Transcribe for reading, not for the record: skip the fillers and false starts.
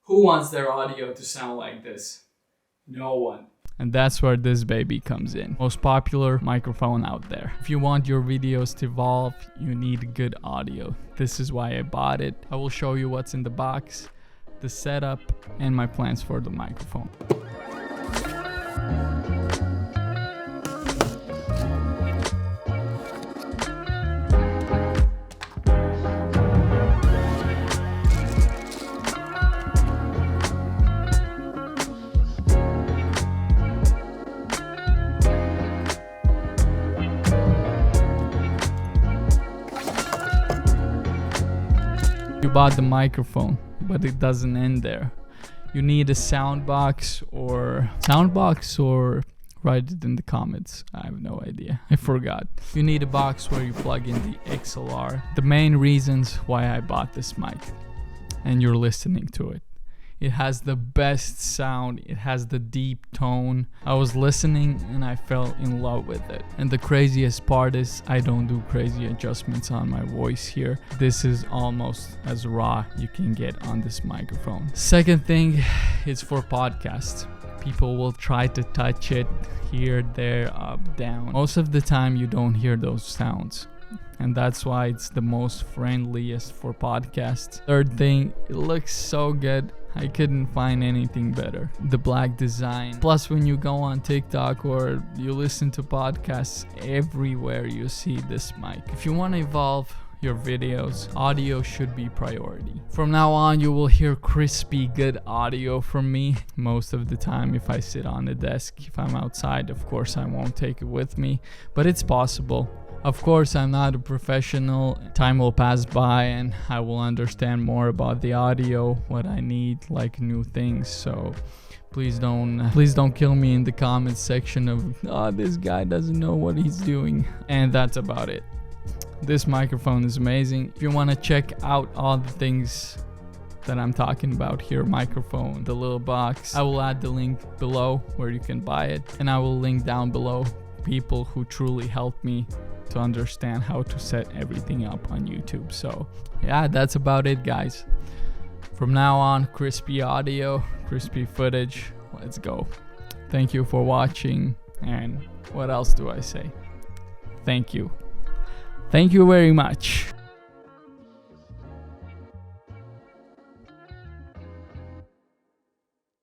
Who wants their audio to sound like this? No one. And that's where this baby comes in. Most popular microphone out there. If you want your videos to evolve, you need good audio. This is why I bought it. I will show you what's in the box, the setup, and my plans for the microphone. You bought the microphone, but it doesn't end there. You need a sound box or write it in the comments. I have no idea. I forgot. You need a box where you plug in the XLR. The main reasons why I bought this mic, and you're listening to it. It has the best sound. It has the deep tone. I was listening and I fell in love with it. And the craziest part is I don't do crazy adjustments on my voice here. This is almost as raw you can get on this microphone. Second thing is for podcasts. People will try to touch it here, there, up, down. Most of the time you don't hear those sounds. And that's why it's the most friendliest for podcasts. Third thing, it looks so good. I couldn't find anything better. The black design. Plus, when you go on TikTok or you listen to podcasts, everywhere you see this mic. If you want to evolve your videos, audio should be priority. From now on, you will hear crispy, good audio from me. Most of the time, if I sit on the desk, if I'm outside, of course, I won't take it with me, but it's possible. Of course, I'm not a professional. Time will pass by and I will understand more about the audio, what I need, like new things. So please don't kill me in the comments section of, oh, this guy doesn't know what he's doing. And that's about it. This microphone is amazing. If you want to check out all the things that I'm talking about here, microphone, the little box, I will add the link below where you can buy it. And I will link down below people who truly helped me to understand how to set everything up on YouTube. So yeah, that's about it, guys. From now on, crispy audio, crispy footage. Let's go. Thank you for watching. And what else do I say? Thank you. Thank you very much.